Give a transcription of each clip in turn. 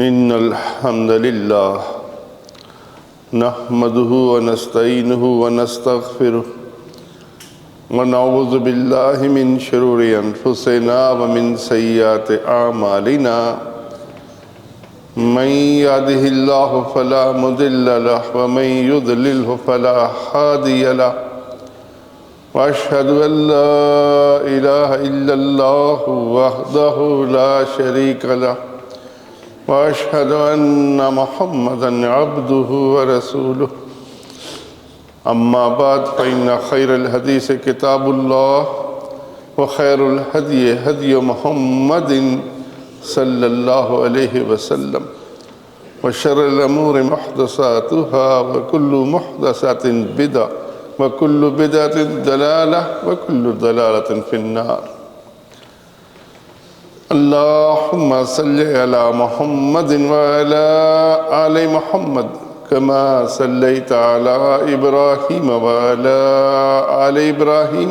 إن الحمد لله نحمده ونستعينه ونستغفره ونعوذ بالله من شرور أنفسنا ومن سيئات أعمالنا من يهده الله فلا مضل له ومن يضلله فلا هادي له وأشهد أن لا إله إلا الله وحده لا شريك له وأشهد أن محمدًا عبده ورسوله أما بعد فإن خير الحديث كتاب الله وخير الهدي هدي محمد صلى الله عليه وسلم وشر الأمور محدثاتها وكل محدثة بدعة وكل بدعة ضلالة وكل ضلالة في النار اللهم صل على محمد وعلى آل محمد كما صليت على إبراهيم وعلى آل إبراهيم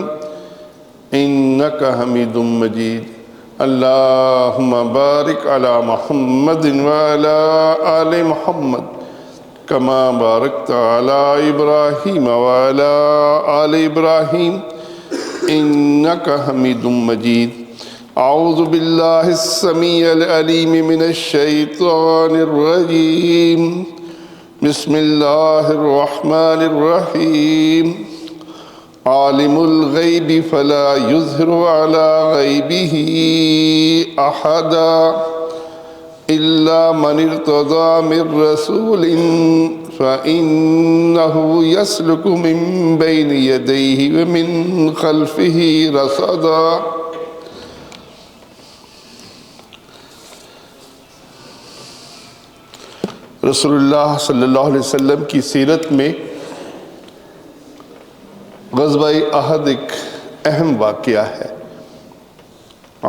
إنك حميد مجيد اللهم بارك على محمد وعلى آل محمد كما باركت على إبراهيم وعلى آل إبراهيم إنك حميد مجيد أعوذ بالله السميع العليم من الشيطان الرجيم بسم الله الرحمن الرحيم عالم الغيب فلا يظهر على غيبه أحدا إلا من ارتضى من رسول فإنه يسلك من بين يديه ومن خلفه رصدا رسول اللہ صلی اللہ علیہ وسلم کی سیرت میں غزوہ احد ایک اہم واقعہ ہے۔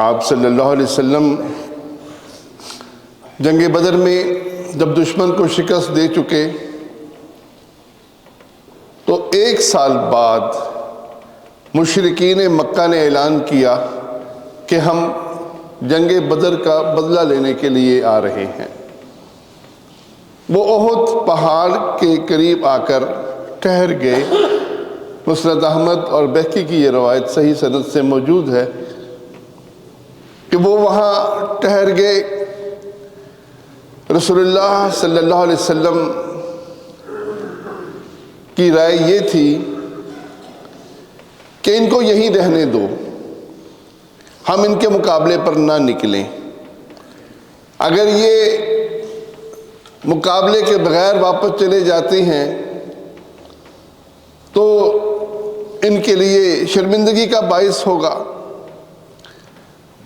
آپ صلی اللہ علیہ وسلم جنگ بدر میں جب دشمن کو شکست دے چکے تو 1 سال بعد مشرکین مکہ نے اعلان کیا کہ ہم جنگ بدر کا بدلہ لینے کے لیے آ رہے ہیں۔ وہ احد پہاڑ کے قریب آ کر ٹھہر گئے۔ مسند احمد اور بہقی کی یہ روایت صحیح سند سے موجود ہے کہ وہ وہاں ٹھہر گئے۔ رسول اللہ صلی اللہ علیہ وسلم کی رائے یہ تھی کہ ان کو یہیں رہنے دو، ہم ان کے مقابلے پر نہ نکلیں۔ اگر یہ مقابلے کے بغیر واپس چلے جاتے ہیں تو ان کے لیے شرمندگی کا باعث ہوگا،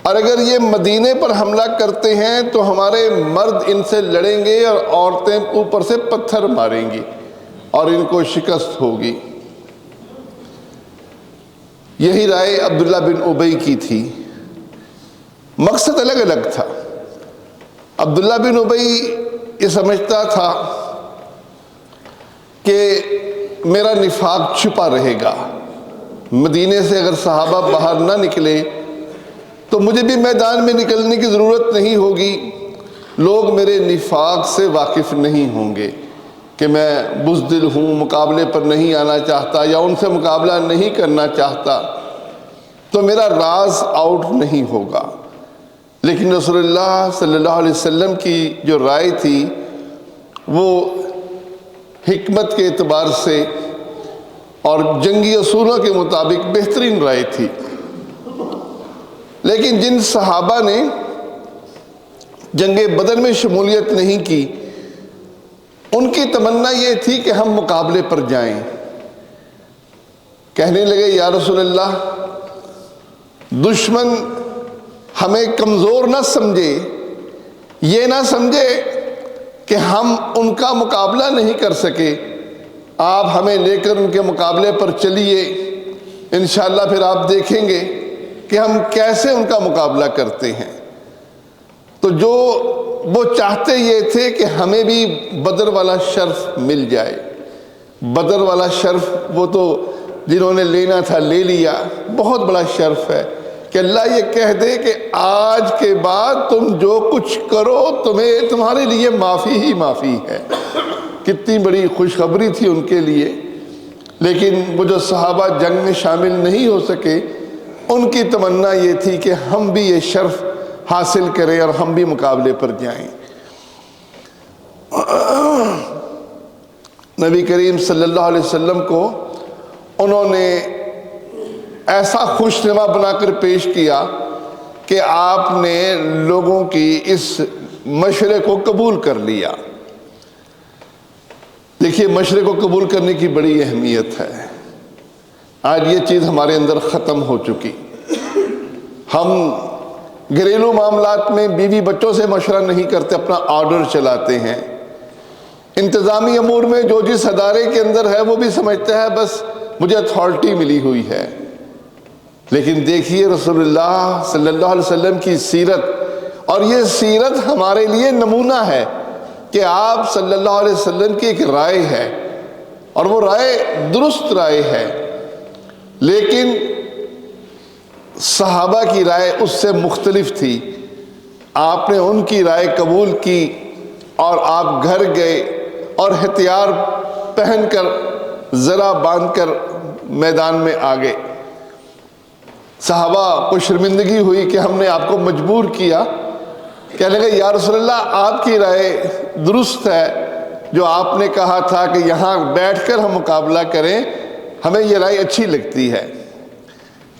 اور اگر یہ مدینے پر حملہ کرتے ہیں تو ہمارے مرد ان سے لڑیں گے اور عورتیں اوپر سے پتھر ماریں گی اور ان کو شکست ہوگی۔ یہی رائے عبداللہ بن ابی کی تھی، مقصد الگ الگ تھا۔ عبداللہ بن ابی یہ سمجھتا تھا کہ میرا نفاق چھپا رہے گا، مدینے سے اگر صحابہ باہر نہ نکلے تو مجھے بھی میدان میں نکلنے کی ضرورت نہیں ہوگی، لوگ میرے نفاق سے واقف نہیں ہوں گے کہ میں بزدل ہوں، مقابلے پر نہیں آنا چاہتا یا ان سے مقابلہ نہیں کرنا چاہتا، تو میرا راز آؤٹ نہیں ہوگا۔ لیکن رسول اللہ صلی اللہ علیہ وسلم کی جو رائے تھی وہ حکمت کے اعتبار سے اور جنگی اصولوں کے مطابق بہترین رائے تھی۔ لیکن جن صحابہ نے جنگ بدر میں شمولیت نہیں کی، ان کی تمنا یہ تھی کہ ہم مقابلے پر جائیں۔ کہنے لگے یا رسول اللہ، دشمن ہمیں کمزور نہ سمجھے، یہ نہ سمجھے کہ ہم ان کا مقابلہ نہیں کر سکے، آپ ہمیں لے کر ان کے مقابلے پر چلیے، انشاءاللہ پھر آپ دیکھیں گے کہ ہم کیسے ان کا مقابلہ کرتے ہیں۔ تو جو وہ چاہتے یہ تھے کہ ہمیں بھی بدر والا شرف مل جائے۔ بدر والا شرف وہ تو جنہوں نے لینا تھا لے لیا، بہت بڑا شرف ہے کہ اللہ یہ کہہ دے کہ آج کے بعد تم جو کچھ کرو تمہارے لیے معافی ہی معافی ہے. کتنی بڑی خوشخبری تھی ان کے لیے. لیکن وہ جو صحابہ جنگ میں شامل نہیں ہو سکے ان کی تمنا یہ تھی کہ ہم بھی یہ شرف حاصل کریں اور ہم بھی مقابلے پر جائیں. نبی کریم صلی اللہ علیہ وسلم کو انہوں نے ایسا خوشنما بنا کر پیش کیا کہ آپ نے لوگوں کی اس مشورے کو قبول کر لیا. دیکھیے مشورے کو قبول کرنے کی بڑی اہمیت ہے. آج یہ چیز ہمارے اندر ختم ہو چکی. ہم گھریلو معاملات میں بیوی بچوں سے مشورہ نہیں کرتے، اپنا آرڈر چلاتے ہیں. انتظامی امور میں جو جس ادارے کے اندر ہے وہ بھی سمجھتا ہے بس مجھے اتھارٹی ملی ہوئی ہے. لیکن دیکھیے رسول اللہ صلی اللہ علیہ وسلم کی سیرت، اور یہ سیرت ہمارے لیے نمونہ ہے کہ آپ صلی اللہ علیہ وسلم کی ایک رائے ہے اور وہ رائے درست رائے ہے. لیکن صحابہ کی رائے اس سے مختلف تھی. آپ نے ان کی رائے قبول کی اور آپ گھر گئے اور ہتھیار پہن کر ذرا باندھ کر میدان میں آ گئے. صحابہ کو شرمندگی ہوئی کہ ہم نے آپ کو مجبور کیا. کہنے لگے یا رسول اللہ آپ کی رائے درست ہے، جو آپ نے کہا تھا کہ یہاں بیٹھ کر ہم مقابلہ کریں، ہمیں یہ رائے اچھی لگتی ہے.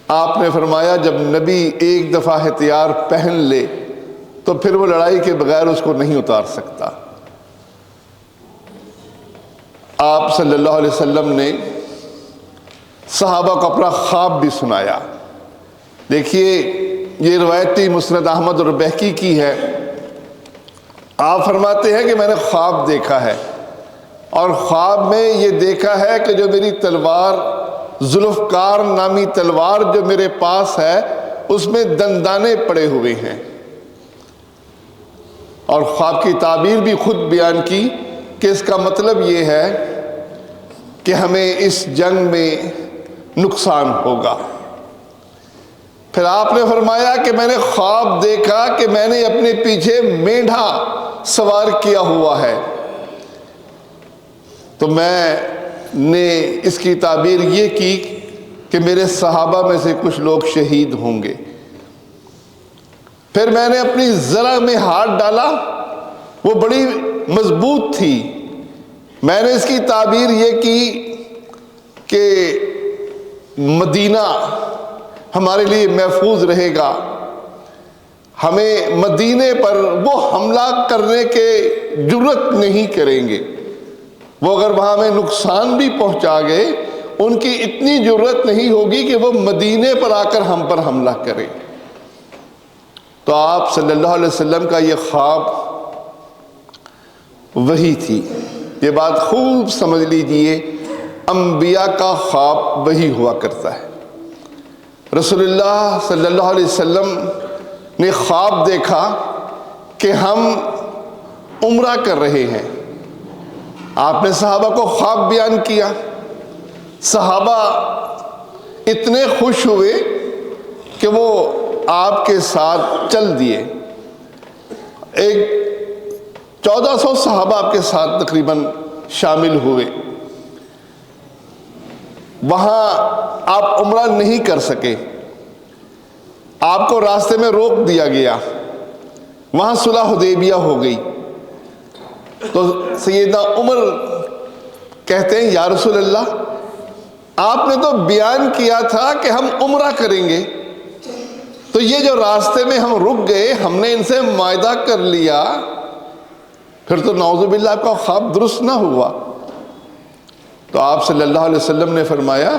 آپ نے فرمایا جب نبی ایک دفعہ ہتھیار پہن لے تو پھر وہ لڑائی کے بغیر اس کو نہیں اتار سکتا. آپ صلی اللہ علیہ وسلم نے صحابہ کو اپنا خواب بھی سنایا. دیکھیے یہ روایتی مسند احمد اور بہقی کی ہے. آپ فرماتے ہیں کہ میں نے خواب دیکھا ہے اور خواب میں یہ دیکھا ہے کہ جو میری تلوار ذوالفقار نامی تلوار جو میرے پاس ہے اس میں دندانے پڑے ہوئے ہیں. اور خواب کی تعبیر بھی خود بیان کی کہ اس کا مطلب یہ ہے کہ ہمیں اس جنگ میں نقصان ہوگا. پھر آپ نے فرمایا کہ میں نے خواب دیکھا کہ میں نے اپنے پیچھے مینڈھا سوار کیا ہوا ہے. تو میں نے اس کی تعبیر یہ کی کہ میرے صحابہ میں سے کچھ لوگ شہید ہوں گے. پھر میں نے اپنی ذرہ میں ہاتھ ڈالا، وہ بڑی مضبوط تھی. میں نے اس کی تعبیر یہ کی کہ مدینہ ہمارے لیے محفوظ رہے گا، ہمیں مدینے پر وہ حملہ کرنے کے جرت نہیں کریں گے. وہ اگر وہاں میں نقصان بھی پہنچا گئے ان کی اتنی جرت نہیں ہوگی کہ وہ مدینے پر آ کر ہم پر حملہ کریں. تو آپ صلی اللہ علیہ وسلم کا یہ خواب وہی تھی. یہ بات خوب سمجھ لیجئے، انبیاء کا خواب وہی ہوا کرتا ہے. رسول اللہ صلی اللہ علیہ وسلم نے خواب دیکھا کہ ہم عمرہ کر رہے ہیں. آپ نے صحابہ کو خواب بیان کیا. صحابہ اتنے خوش ہوئے کہ وہ آپ کے ساتھ چل دیے. 1400 صحابہ آپ کے ساتھ تقریباً شامل ہوئے. وہاں آپ عمرہ نہیں کر سکے، آپ کو راستے میں روک دیا گیا. وہاں صلح حدیبیہ ہو گئی. تو سیدنا عمر کہتے ہیں یا رسول اللہ آپ نے تو بیان کیا تھا کہ ہم عمرہ کریں گے، تو یہ جو راستے میں ہم رک گئے ہم نے ان سے معاہدہ کر لیا، پھر تو نعوذ باللہ آپ کا خواب درست نہ ہوا. تو آپ صلی اللہ علیہ وسلم نے فرمایا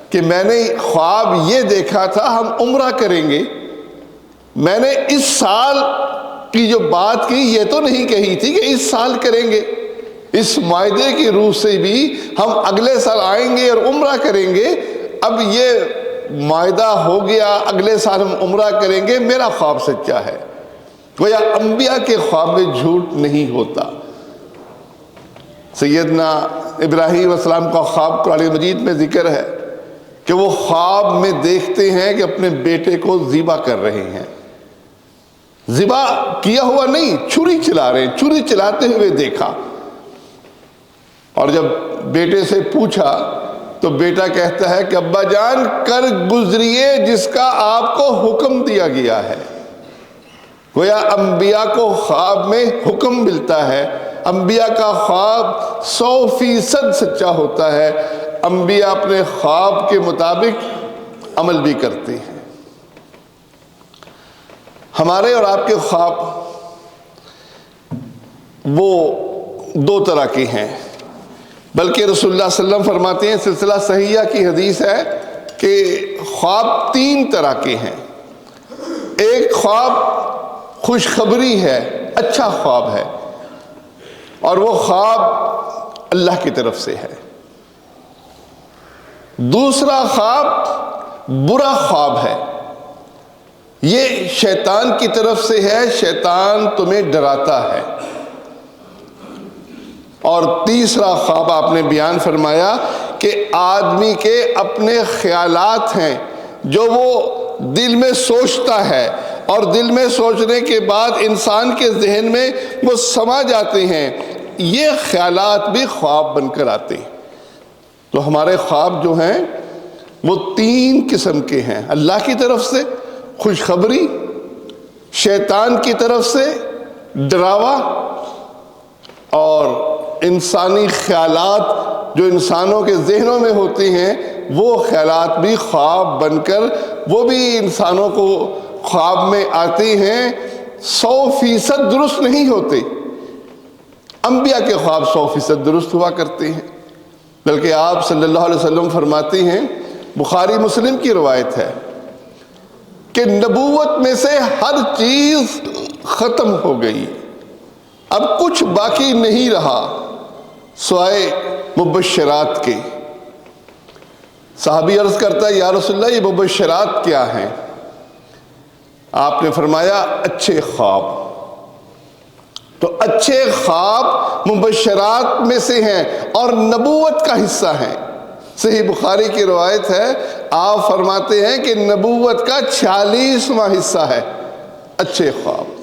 کہ میں نے خواب یہ دیکھا تھا ہم عمرہ کریں گے. میں نے اس سال کی جو بات کی یہ تو نہیں کہی تھی کہ اس سال کریں گے. اس معاہدے کی روح سے بھی ہم اگلے سال آئیں گے اور عمرہ کریں گے. اب یہ معاہدہ ہو گیا، اگلے سال ہم عمرہ کریں گے. میرا خواب سچا ہے. گویا انبیاء کے خواب میں جھوٹ نہیں ہوتا. سیدنا ابراہیم علیہ السلام کا خواب قرآن مجید میں ذکر ہے کہ وہ خواب میں دیکھتے ہیں کہ اپنے بیٹے کو ذبح کر رہے ہیں. ذبح کیا ہوا نہیں، چھری چلا رہے ہیں. چھری چلاتے ہوئے دیکھا، اور جب بیٹے سے پوچھا تو بیٹا کہتا ہے کہ ابا جان کر گزریے جس کا آپ کو حکم دیا گیا ہے. گویا انبیاء کو خواب میں حکم ملتا ہے. انبیاء کا خواب 100% سچا ہوتا ہے. انبیاء اپنے خواب کے مطابق عمل بھی کرتے ہیں. ہمارے اور آپ کے خواب وہ دو طرح کے ہیں، بلکہ رسول اللہ صلی اللہ علیہ وسلم فرماتے ہیں، سلسلہ صحیحہ کی حدیث ہے کہ خواب 3 طرح کے ہیں. ایک خواب خوشخبری ہے، اچھا خواب ہے، اور وہ خواب اللہ کی طرف سے ہے. دوسرا خواب برا خواب ہے، یہ شیطان کی طرف سے ہے، شیطان تمہیں ڈراتا ہے. اور تیسرا خواب آپ نے بیان فرمایا کہ آدمی کے اپنے خیالات ہیں جو وہ دل میں سوچتا ہے، اور دل میں سوچنے کے بعد انسان کے ذہن میں وہ سما جاتے ہیں. یہ خیالات بھی خواب بن کر آتے ہیں. تو ہمارے خواب جو ہیں وہ 3 قسم کے ہیں: اللہ کی طرف سے خوشخبری، شیطان کی طرف سے ڈراوا، اور انسانی خیالات جو انسانوں کے ذہنوں میں ہوتے ہیں وہ خیالات بھی خواب بن کر وہ بھی انسانوں کو خواب میں آتے ہیں. 100% درست نہیں ہوتے. انبیاء کے خواب 100% درست ہوا کرتے ہیں، بلکہ آپ صلی اللہ علیہ وسلم فرماتے ہیں، بخاری مسلم کی روایت ہے کہ نبوت میں سے ہر چیز ختم ہو گئی، اب کچھ باقی نہیں رہا سوائے مبشرات کے. صحابی عرض کرتا ہے، یا رسول اللہ یہ مبشرات کیا ہیں؟ آپ نے فرمایا اچھے خواب. تو اچھے خواب مبشرات میں سے ہیں اور نبوت کا حصہ ہیں. صحیح بخاری کی روایت ہے، آپ فرماتے ہیں کہ نبوت کا 46واں حصہ ہے اچھے خواب.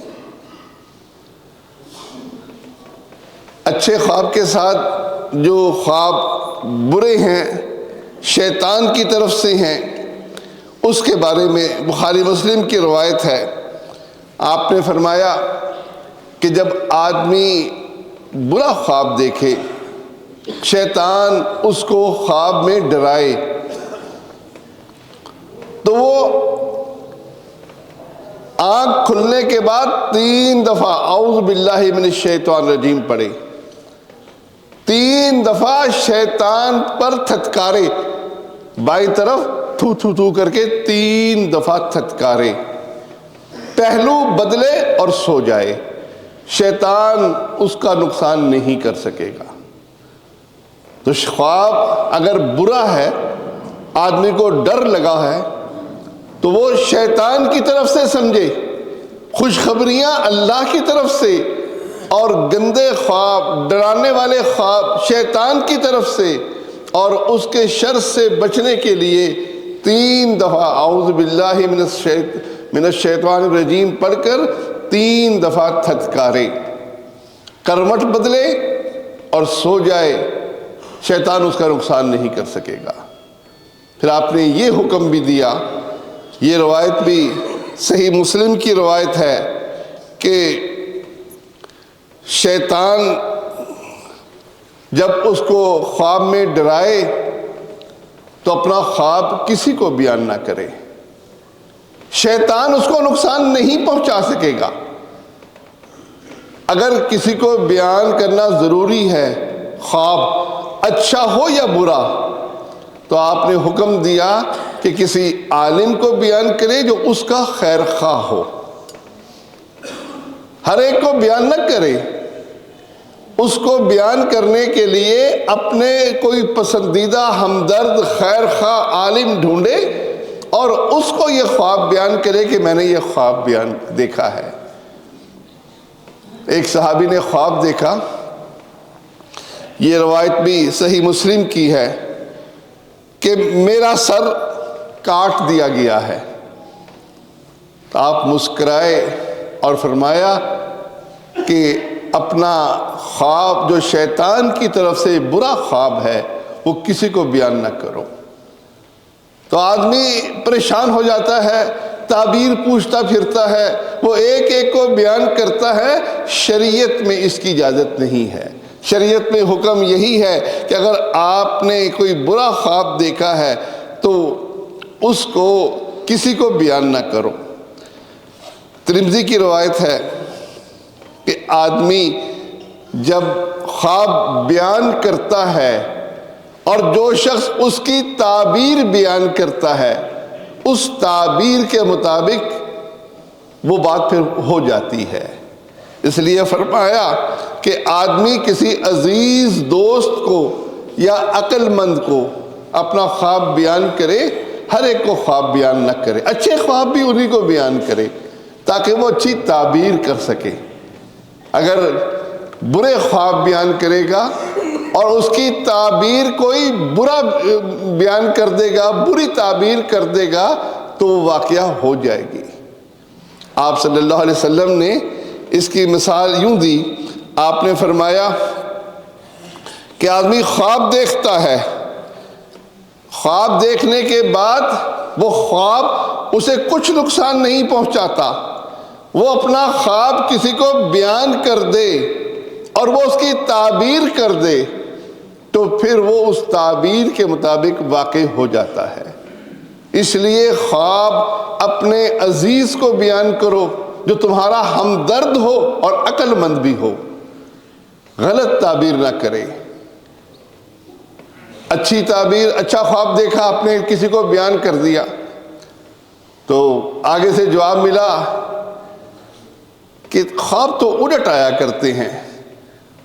اچھے خواب کے ساتھ جو خواب برے ہیں، شیطان کی طرف سے ہیں، اس کے بارے میں بخاری مسلم کی روایت ہے. آپ نے فرمایا کہ جب آدمی برا خواب دیکھے، شیطان اس کو خواب میں ڈرائے، تو وہ آنکھ کھلنے کے بعد 3 دفعہ اعوذ باللہ من الشیطان الرجیم پڑھے. 3 دفعہ شیطان پر تھتکارے، بائیں طرف تھو تھو تھو کر کے 3 دفعہ تھتکارے، پہلو بدلے اور سو جائے. شیطان اس کا نقصان نہیں کر سکے گا. تو خواب اگر برا ہے، آدمی کو ڈر لگا ہے، تو وہ شیطان کی طرف سے سمجھے. خوشخبریاں اللہ کی طرف سے، اور گندے خواب، ڈرانے والے خواب شیطان کی طرف سے، اور اس کے شر سے بچنے کے لیے 3 دفعہ اعوذ باللہ من الشیطان الرجیم پڑھ کر 3 دفعہ تھتکارے، کروٹ بدلے اور سو جائے. شیطان اس کا نقصان نہیں کر سکے گا. پھر آپ نے یہ حکم بھی دیا، یہ روایت بھی صحیح مسلم کی روایت ہے کہ شیطان جب اس کو خواب میں ڈرائے تو اپنا خواب کسی کو بیان نہ کرے. شیطان اس کو نقصان نہیں پہنچا سکے گا. اگر کسی کو بیان کرنا ضروری ہے، خواب اچھا ہو یا برا، تو آپ نے حکم دیا کہ کسی عالم کو بیان کرے جو اس کا خیر خواہ ہو. ہر ایک کو بیان نہ کرے. اس کو بیان کرنے کے لیے اپنے کوئی پسندیدہ ہمدرد خیر خواہ عالم ڈھونڈے اور اس کو یہ خواب بیان کرے کہ میں نے یہ خواب بیان دیکھا ہے. ایک صحابی نے خواب دیکھا، یہ روایت بھی صحیح مسلم کی ہے کہ میرا سر کاٹ دیا گیا ہے۔ تو آپ مسکرائے اور فرمایا کہ اپنا خواب جو شیطان کی طرف سے برا خواب ہے وہ کسی کو بیان نہ کرو۔ تو آدمی پریشان ہو جاتا ہے، تعبیر پوچھتا پھرتا ہے، وہ ایک ایک کو بیان کرتا ہے۔ شریعت میں اس کی اجازت نہیں ہے۔ شریعت میں حکم یہی ہے کہ اگر آپ نے کوئی برا خواب دیکھا ہے تو اس کو کسی کو بیان نہ کرو۔ ترمذی کی روایت ہے کہ آدمی جب خواب بیان کرتا ہے اور جو شخص اس کی تعبیر بیان کرتا ہے اس تعبیر کے مطابق وہ بات پھر ہو جاتی ہے۔ اس لیے فرمایا کہ آدمی کسی عزیز دوست کو یا عقل مند کو اپنا خواب بیان کرے، ہر ایک کو خواب بیان نہ کرے، اچھے خواب بھی انہی کو بیان کرے تاکہ وہ اچھی تعبیر کر سکے۔ اگر برے خواب بیان کرے گا اور اس کی تعبیر کوئی برا بیان کر دے گا، بری تعبیر کر دے گا تو وہ واقعہ ہو جائے گی۔ آپ صلی اللہ علیہ وسلم نے اس کی مثال یوں دی، آپ نے فرمایا کہ آدمی خواب دیکھتا ہے، خواب دیکھنے کے بعد وہ خواب اسے کچھ نقصان نہیں پہنچاتا، وہ اپنا خواب کسی کو بیان کر دے اور وہ اس کی تعبیر کر دے تو پھر وہ اس تعبیر کے مطابق واقع ہو جاتا ہے۔ اس لیے خواب اپنے عزیز کو بیان کرو جو تمہارا ہمدرد ہو اور عقل مند بھی ہو، غلط تعبیر نہ کرے۔ اچھی تعبیر، اچھا خواب دیکھا آپ نے، کسی کو بیان کر دیا تو آگے سے جواب ملا کہ خواب تو الٹ آیا کرتے ہیں۔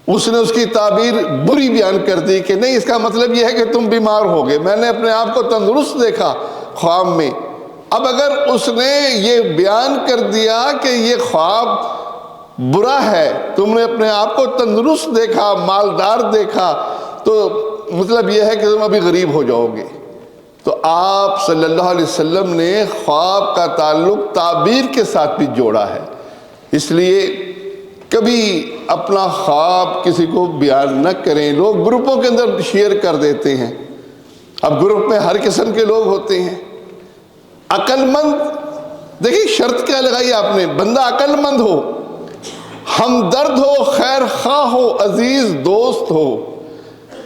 اس نے اس کی تعبیر بری بیان کر دی کہ نہیں، اس کا مطلب یہ ہے کہ تم بیمار ہو گئے، میں نے اپنے آپ کو تندرست دیکھا خواب میں۔ اب اگر اس نے یہ بیان کر دیا کہ یہ خواب برا ہے، تم نے اپنے آپ کو تندرست دیکھا، مالدار دیکھا، تو مطلب یہ ہے کہ تم ابھی غریب ہو جاؤ گے۔ تو آپ صلی اللہ علیہ وسلم نے خواب کا تعلق تعبیر کے ساتھ بھی جوڑا ہے۔ اس لیے کبھی اپنا خواب کسی کو بیان نہ کریں۔ لوگ گروپوں کے اندر شیئر کر دیتے ہیں، اب گروپ میں ہر قسم کے لوگ ہوتے ہیں۔ عقل مند، دیکھیں شرط کیا لگائی آپ نے، بندہ عقل مند ہو، ہمدرد ہو، خیر خواہ ہو، عزیز دوست ہو،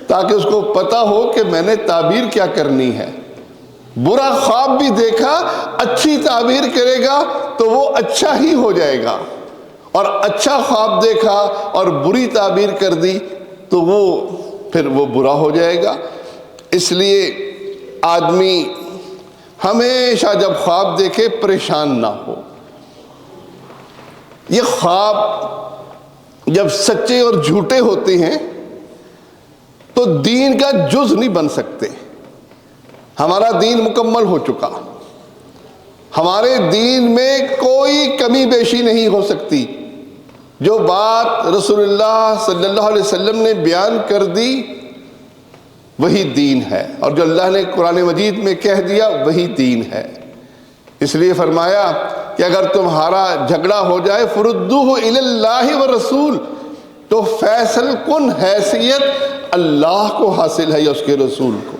تاکہ اس کو پتا ہو کہ میں نے تعبیر کیا کرنی ہے۔ برا خواب بھی دیکھا، اچھی تعبیر کرے گا تو وہ اچھا ہی ہو جائے گا، اور اچھا خواب دیکھا اور بری تعبیر کر دی تو وہ پھر وہ برا ہو جائے گا۔ اس لیے آدمی ہمیشہ جب خواب دیکھے پریشان نہ ہو۔ یہ خواب جب سچے اور جھوٹے ہوتے ہیں تو دین کا جز نہیں بن سکتے۔ ہمارا دین مکمل ہو چکا، ہمارے دین میں کوئی کمی بیشی نہیں ہو سکتی۔ جو بات رسول اللہ صلی اللہ علیہ وسلم نے بیان کر دی وہی دین ہے، اور جو اللہ نے قرآن مجید میں کہہ دیا وہی دین ہے۔ اس لیے فرمایا کہ اگر تمہارا جھگڑا ہو جائے فردوہ الی اللہ والرسول، تو فیصل کن حیثیت اللہ کو حاصل ہے یا اس کے رسول کو۔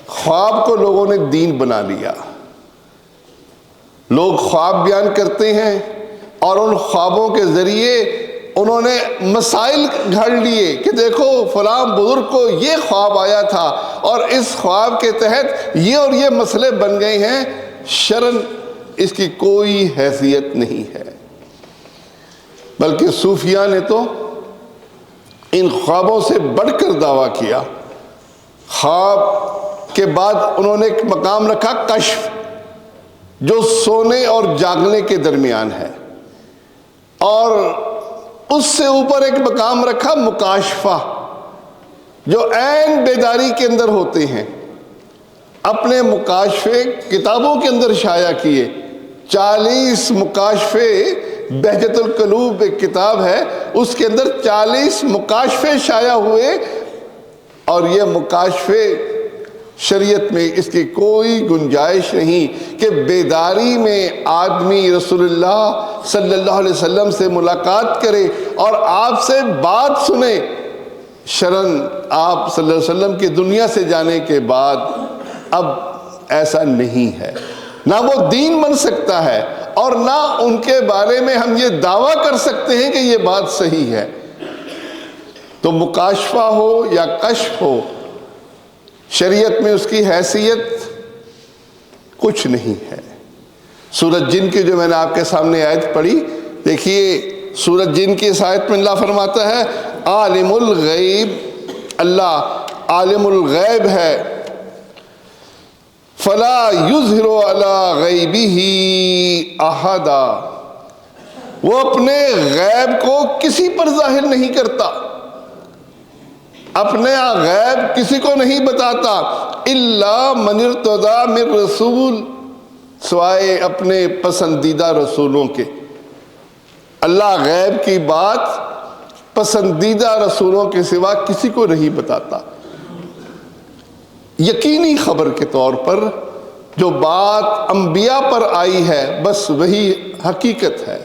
خواب کو لوگوں نے دین بنا لیا، لوگ خواب بیان کرتے ہیں اور ان خوابوں کے ذریعے انہوں نے مسائل گھڑ لیے کہ دیکھو فلاں بزرگ کو یہ خواب آیا تھا اور اس خواب کے تحت یہ اور یہ مسئلے بن گئے ہیں۔ شرعاً اس کی کوئی حیثیت نہیں ہے، بلکہ صوفیاء نے تو ان خوابوں سے بڑھ کر دعویٰ کیا۔ خواب کے بعد انہوں نے ایک مقام رکھا کشف، جو سونے اور جاگنے کے درمیان ہے، اور اس سے اوپر ایک مقام رکھا مکاشفہ، جو عین بیداری کے اندر ہوتے ہیں۔ اپنے مکاشفے کتابوں کے اندر شائع کیے، 40 مکاشفے، بہجت القلوب ایک کتاب ہے، اس کے اندر 40 مکاشفے شائع ہوئے، اور یہ مکاشفے شریعت میں اس کی کوئی گنجائش نہیں کہ بیداری میں آدمی رسول اللہ صلی اللہ علیہ وسلم سے ملاقات کرے اور آپ سے بات سنے، شرن آپ صلی اللہ علیہ وسلم کی دنیا سے جانے کے بعد اب ایسا نہیں ہے۔ نہ وہ دین بن سکتا ہے اور نہ ان کے بارے میں ہم یہ دعویٰ کر سکتے ہیں کہ یہ بات صحیح ہے۔ تو مکاشفہ ہو یا کشف ہو، شریعت میں اس کی حیثیت کچھ نہیں ہے۔ سورۃ جن کی جو میں نے آپ کے سامنے آیت پڑھی، دیکھیے سورۃ جن کی اس آیت میں اللہ فرماتا ہے عالم الغیب، اللہ عالم الغیب ہے، فلا یظہر علی غیبہ احدا، وہ اپنے غیب کو کسی پر ظاہر نہیں کرتا، اپنے غیب کسی کو نہیں بتاتا، الا من ارتضی من رسول، سوائے اپنے پسندیدہ رسولوں کے۔ اللہ غیب کی بات پسندیدہ رسولوں کے سوا کسی کو نہیں بتاتا۔ یقینی خبر کے طور پر جو بات انبیاء پر آئی ہے بس وہی حقیقت ہے۔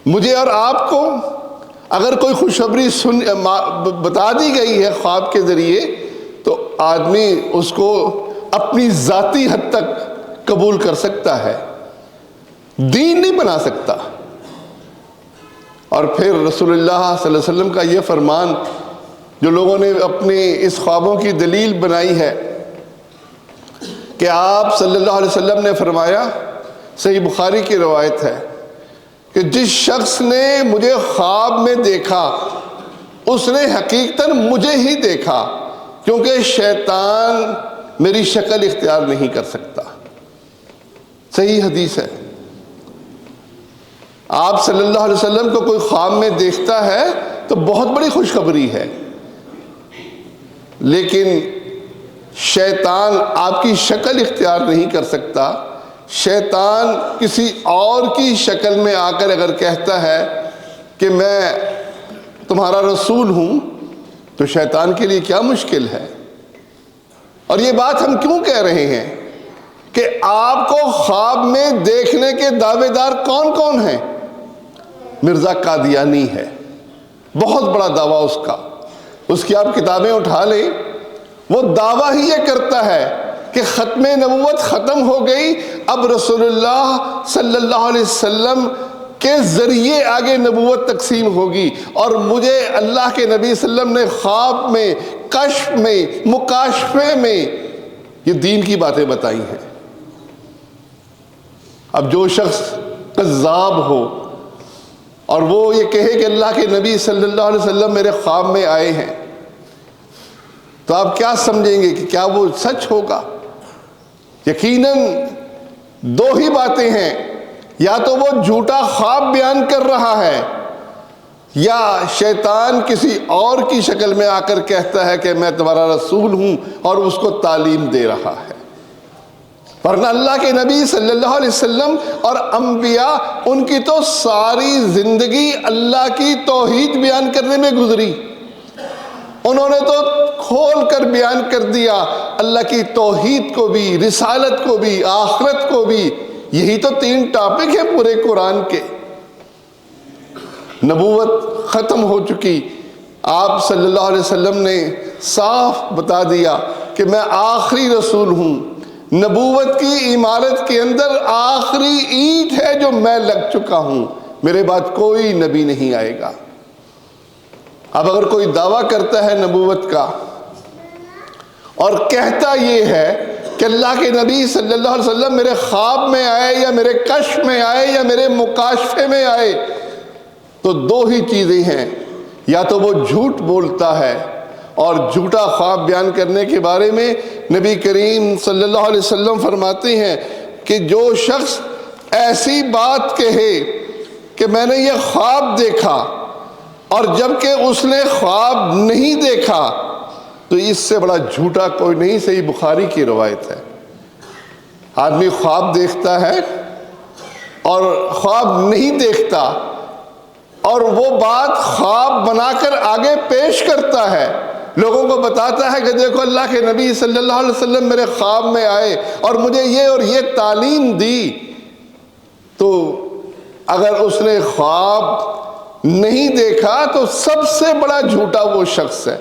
مجھے اور آپ کو اگر کوئی خوشخبری بتا دی گئی ہے خواب کے ذریعے تو آدمی اس کو اپنی ذاتی حد تک قبول کر سکتا ہے، دین نہیں بنا سکتا۔ اور پھر رسول اللہ صلی اللہ علیہ وسلم کا یہ فرمان جو لوگوں نے اپنی اس خوابوں کی دلیل بنائی ہے کہ آپ صلی اللہ علیہ وسلم نے فرمایا، صحیح بخاری کی روایت ہے کہ جس شخص نے مجھے خواب میں دیکھا اس نے حقیقتاً مجھے ہی دیکھا، کیونکہ شیطان میری شکل اختیار نہیں کر سکتا۔ صحیح حدیث ہے۔ آپ صلی اللہ علیہ وسلم کو کوئی خواب میں دیکھتا ہے تو بہت بڑی خوشخبری ہے، لیکن شیطان آپ کی شکل اختیار نہیں کر سکتا۔ شیطان کسی اور کی شکل میں آ کر اگر کہتا ہے کہ میں تمہارا رسول ہوں تو شیطان کے لیے کیا مشکل ہے۔ اور یہ بات ہم کیوں کہہ رہے ہیں کہ آپ کو خواب میں دیکھنے کے دعوے دار کون کون ہیں؟ مرزا قادیانی ہے، بہت بڑا دعویٰ اس کا، اس کی آپ کتابیں اٹھا لیں، وہ دعویٰ ہی یہ کرتا ہے کہ ختم نبوت ختم ہو گئی، اب رسول اللہ صلی اللہ علیہ وسلم کے ذریعے آگے نبوت تقسیم ہوگی، اور مجھے اللہ کے نبی صلی اللہ علیہ وسلم نے خواب میں، کشف میں، مکاشفے میں یہ دین کی باتیں بتائی ہیں۔ اب جو شخص کذاب ہو اور وہ یہ کہے کہ اللہ کے نبی صلی اللہ علیہ وسلم میرے خواب میں آئے ہیں، تو آپ کیا سمجھیں گے کہ کیا وہ سچ ہوگا؟ یقیناً دو ہی باتیں ہیں، یا تو وہ جھوٹا خواب بیان کر رہا ہے، یا شیطان کسی اور کی شکل میں آ کر کہتا ہے کہ میں تمہارا رسول ہوں اور اس کو تعلیم دے رہا ہے۔ ورنہ اللہ کے نبی صلی اللہ علیہ وسلم اور انبیاء، ان کی تو ساری زندگی اللہ کی توحید بیان کرنے میں گزری، انہوں نے تو کھول کر بیان کر دیا اللہ کی توحید کو بھی، رسالت کو بھی، آخرت کو بھی۔ یہی تو 3 ٹاپک ہیں پورے قرآن کے۔ نبوت ختم ہو چکی، آپ صلی اللہ علیہ وسلم نے صاف بتا دیا کہ میں آخری رسول ہوں، نبوت کی عمارت کے اندر آخری اینٹ ہے جو میں لگ چکا ہوں، میرے بعد کوئی نبی نہیں آئے گا۔ اب اگر کوئی دعویٰ کرتا ہے نبوت کا اور کہتا یہ ہے کہ اللہ کے نبی صلی اللہ علیہ وسلم میرے خواب میں آئے یا میرے کشف میں آئے یا میرے مکاشفے میں آئے، تو 2 ہی چیزیں ہیں، یا تو وہ جھوٹ بولتا ہے، اور جھوٹا خواب بیان کرنے کے بارے میں نبی کریم صلی اللہ علیہ وسلم فرماتے ہیں کہ جو شخص ایسی بات کہے کہ میں نے یہ خواب دیکھا اور جبکہ اس نے خواب نہیں دیکھا، تو اس سے بڑا جھوٹا کوئی نہیں۔ صحیح بخاری کی روایت ہے۔ آدمی خواب دیکھتا ہے اور خواب نہیں دیکھتا، اور وہ بات خواب بنا کر آگے پیش کرتا ہے، لوگوں کو بتاتا ہے کہ دیکھو اللہ کے نبی صلی اللہ علیہ وسلم میرے خواب میں آئے اور مجھے یہ اور یہ تعلیم دی، تو اگر اس نے خواب نہیں دیکھا تو سب سے بڑا جھوٹا وہ شخص ہے۔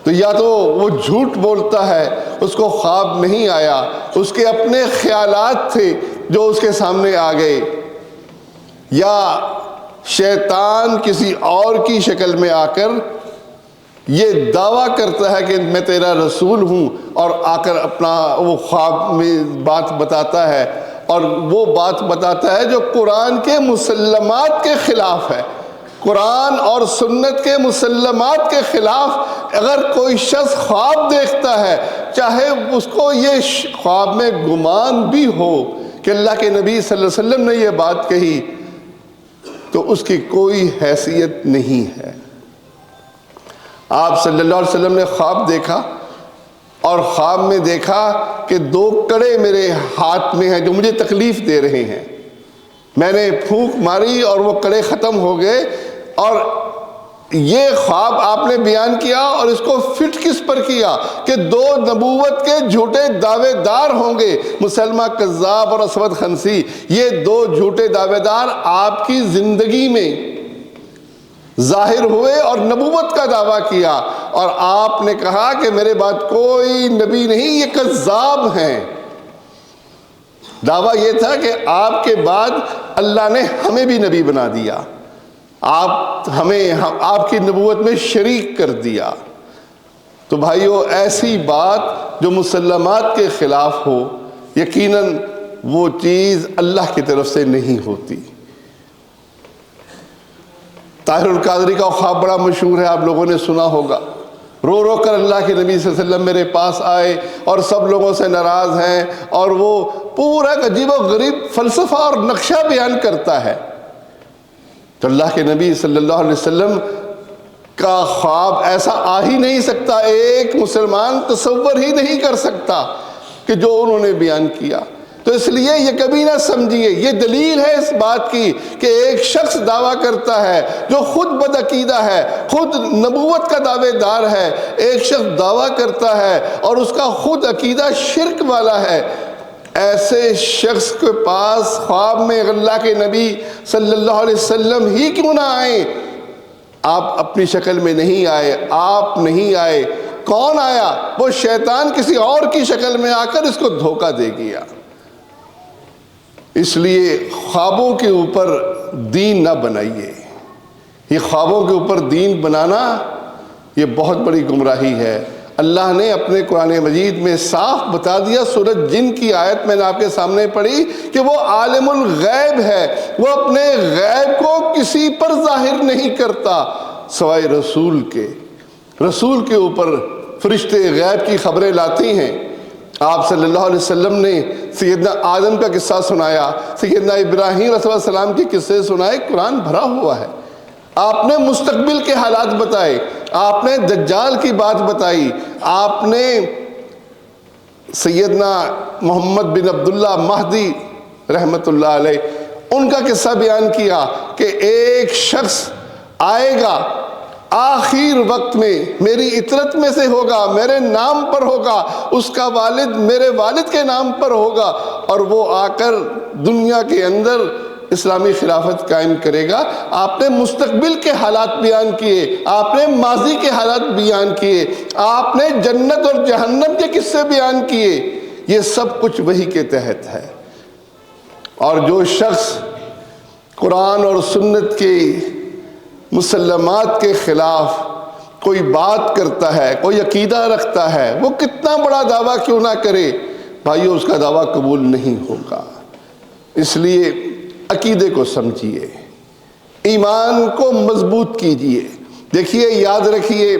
تو یا تو وہ جھوٹ بولتا ہے، اس کو خواب نہیں آیا، اس کے اپنے خیالات تھے جو اس کے سامنے آ گئے، یا شیطان کسی اور کی شکل میں آ کر یہ دعویٰ کرتا ہے کہ میں تیرا رسول ہوں، اور آ کر اپنا وہ خواب میں بات بتاتا ہے، اور وہ بات بتاتا ہے جو قرآن کے مسلمات کے خلاف ہے، قرآن اور سنت کے مسلمات کے خلاف۔ اگر کوئی شخص خواب دیکھتا ہے، چاہے اس کو یہ خواب میں گمان بھی ہو کہ اللہ کے نبی صلی اللہ علیہ وسلم نے یہ بات کہی، تو اس کی کوئی حیثیت نہیں ہے۔ آپ صلی اللہ علیہ وسلم نے خواب دیکھا، اور خواب میں دیکھا کہ 2 کڑے میرے ہاتھ میں ہیں جو مجھے تکلیف دے رہے ہیں۔ میں نے پھونک ماری اور وہ کڑے ختم ہو گئے، اور یہ خواب آپ نے بیان کیا، اور اس کو فٹ کس پر کیا کہ 2 نبوت کے جھوٹے دعوے دار ہوں گے، مسلمہ کذاب اور اسود خنسی، یہ 2 جھوٹے دعوے دار آپ کی زندگی میں ظاہر ہوئے اور نبوت کا دعویٰ کیا، اور آپ نے کہا کہ میرے بعد کوئی نبی نہیں، یہ کذاب ہیں۔ دعویٰ یہ تھا کہ آپ کے بعد اللہ نے ہمیں بھی نبی بنا دیا، آپ کی نبوت میں شریک کر دیا۔ تو بھائیو، ایسی بات جو مسلمات کے خلاف ہو، یقیناً وہ چیز اللہ کی طرف سے نہیں ہوتی۔ طاہر القادری کا خواب بڑا مشہور ہے، آپ لوگوں نے سنا ہوگا۔ رو رو کر اللہ کے نبی صلی اللہ علیہ وسلم میرے پاس آئے اور سب لوگوں سے ناراض ہیں، اور وہ پورا عجیب و غریب فلسفہ اور نقشہ بیان کرتا ہے۔ تو اللہ کے نبی صلی اللہ علیہ وسلم کا خواب ایسا آ ہی نہیں سکتا، ایک مسلمان تصور ہی نہیں کر سکتا کہ جو انہوں نے بیان کیا۔ تو اس لیے یہ کبھی نہ سمجھیے، یہ دلیل ہے اس بات کی کہ ایک شخص دعویٰ کرتا ہے جو خود بدعقیدہ ہے، خود نبوت کا دعوے دار ہے، ایک شخص دعویٰ کرتا ہے اور اس کا خود عقیدہ شرک والا ہے، ایسے شخص کے پاس خواب میں اللہ کے نبی صلی اللہ علیہ وسلم ہی کیوں نہ آئیں، آپ اپنی شکل میں نہیں آئے، آپ نہیں آئے، کون آیا؟ وہ شیطان کسی اور کی شکل میں آ کر اس کو دھوکہ دے گیا۔ اس لیے خوابوں کے اوپر دین نہ بنائیے، یہ خوابوں کے اوپر دین بنانا یہ بہت بڑی گمراہی ہے۔ اللہ نے اپنے قرآن مجید میں صاف بتا دیا، سورۃ جن کی آیت میں نے آپ کے سامنے پڑھی کہ وہ عالم الغیب ہے، وہ اپنے غیب کو کسی پر ظاہر نہیں کرتا سوائے رسول کے۔ رسول کے اوپر فرشتے غیب کی خبریں لاتی ہیں۔ آپ صلی اللہ علیہ وسلم نے سیدنا آدم کا قصہ سنایا، سیدنا ابراہیم علیہ السلام کے قصے سنائے، قرآن بھرا ہوا ہے۔ آپ نے مستقبل کے حالات بتائے، آپ نے دجال کی بات بتائی، آپ نے سیدنا محمد بن عبداللہ مہدی رحمت اللہ علیہ ان کا قصہ بیان کیا کہ ایک شخص آئے گا آخر وقت میں، میری اطرت میں سے ہوگا، میرے نام پر ہوگا، اس کا والد میرے والد کے نام پر ہوگا، اور وہ آ کر دنیا کے اندر اسلامی خلافت قائم کرے گا۔ آپ نے مستقبل کے حالات بیان کیے، آپ نے ماضی کے حالات بیان کیے، آپ نے جنت اور جہنم کے قصے بیان کیے، یہ سب کچھ وحی کے تحت ہے۔ اور جو شخص قرآن اور سنت کے مسلمات کے خلاف کوئی بات کرتا ہے، کوئی عقیدہ رکھتا ہے، وہ کتنا بڑا دعویٰ کیوں نہ کرے، بھائیو اس کا دعویٰ قبول نہیں ہوگا۔ اس لیے عقیدے کو سمجھیے، ایمان کو مضبوط کیجیے۔ دیکھیے، یاد رکھیے،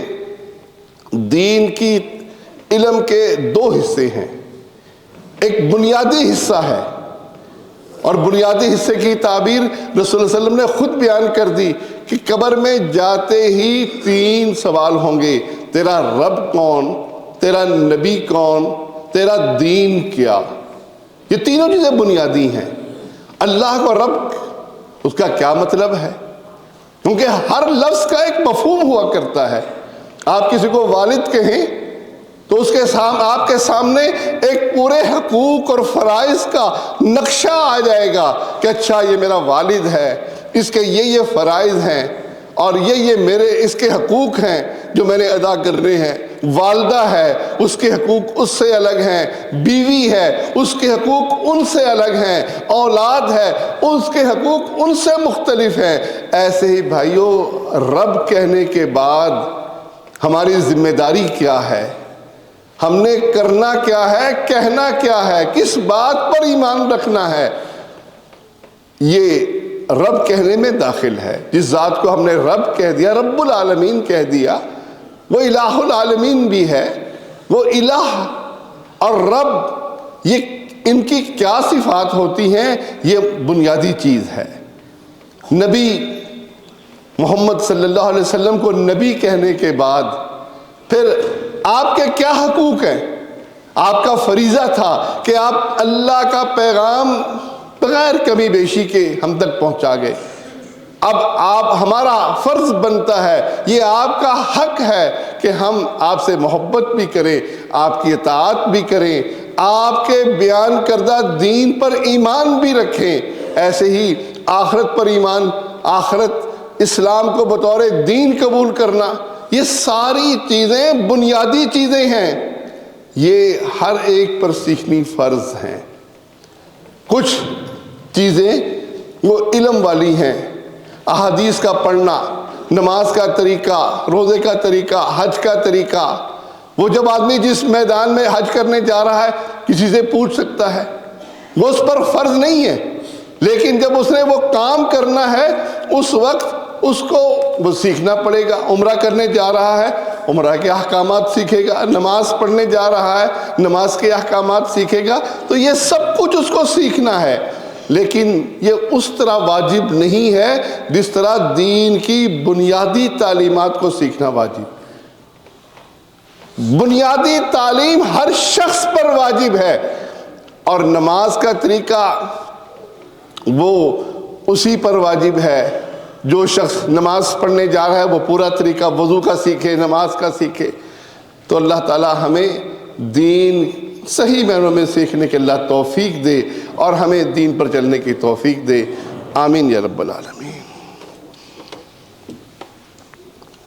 دین کی علم کے 2 حصے ہیں، ایک بنیادی حصہ ہے، اور بنیادی حصے کی تعبیر رسول اللہ صلی اللہ علیہ وسلم نے خود بیان کر دی کہ قبر میں جاتے ہی 3 سوال ہوں گے، تیرا رب کون، تیرا نبی کون، تیرا دین کیا۔ یہ تینوں چیزیں بنیادی ہیں۔ اللہ کو رب، اس کا کیا مطلب ہے؟ کیونکہ ہر لفظ کا ایک مفہوم ہوا کرتا ہے۔ آپ کسی کو والد کہیں تو اس کے آپ کے سامنے ایک پورے حقوق اور فرائض کا نقشہ آ جائے گا کہ اچھا یہ میرا والد ہے، اس کے یہ فرائض ہیں اور یہ میرے اس کے حقوق ہیں جو میں نے ادا کرنے ہیں۔ والدہ ہے، اس کے حقوق اس سے الگ ہیں، بیوی ہے، اس کے حقوق ان سے الگ ہیں، اولاد ہے، اس کے حقوق ان سے مختلف ہیں۔ ایسے ہی بھائیوں، رب کہنے کے بعد ہماری ذمہ داری کیا ہے، ہم نے کرنا کیا ہے، کہنا کیا ہے، کس بات پر ایمان رکھنا ہے، یہ رب کہنے میں داخل ہے۔ جس ذات کو ہم نے رب کہہ دیا، رب العالمین کہہ دیا، وہ الہ العالمین بھی ہے۔ وہ الہ اور رب، یہ ان کی کیا صفات ہوتی ہیں، یہ بنیادی چیز ہے۔ نبی محمد صلی اللہ علیہ وسلم کو نبی کہنے کے بعد پھر آپ کے کیا حقوق ہیں؟ آپ کا فریضہ تھا کہ آپ اللہ کا پیغام بغیر کمی بیشی کے ہم تک پہنچا گئے۔ اب ہمارا فرض بنتا ہے، یہ آپ کا حق ہے کہ ہم آپ سے محبت بھی کریں، آپ کی اطاعت بھی کریں، آپ کے بیان کردہ دین پر ایمان بھی رکھیں۔ ایسے ہی آخرت پر ایمان، آخرت اسلام کو بطور دین قبول کرنا، یہ ساری چیزیں بنیادی چیزیں ہیں، یہ ہر ایک پر سیکھنی فرض ہیں۔ کچھ چیزیں وہ علم والی ہیں، احادیث کا پڑھنا، نماز کا طریقہ، روزے کا طریقہ، حج کا طریقہ، وہ جب آدمی جس میدان میں حج کرنے جا رہا ہے کسی سے پوچھ سکتا ہے، وہ اس پر فرض نہیں ہے، لیکن جب اس نے وہ کام کرنا ہے اس وقت اس کو وہ سیکھنا پڑے گا۔ عمرہ کرنے جا رہا ہے، عمرہ کے احکامات سیکھے گا، نماز پڑھنے جا رہا ہے، نماز کے احکامات سیکھے گا، تو یہ سب کچھ اس کو سیکھنا ہے، لیکن یہ اس طرح واجب نہیں ہے جس طرح دین کی بنیادی تعلیمات کو سیکھنا واجب۔ بنیادی تعلیم ہر شخص پر واجب ہے، اور نماز کا طریقہ وہ اسی پر واجب ہے۔ جو شخص نماز پڑھنے جا رہا ہے وہ پورا طریقہ وضو کا سیکھے، نماز کا سیکھے۔ تو اللہ تعالی ہمیں دین صحیح معنوں میں سیکھنے کے اللہ توفیق دے، اور ہمیں دین پر چلنے کی توفیق دے۔ آمین یا رب العالمین۔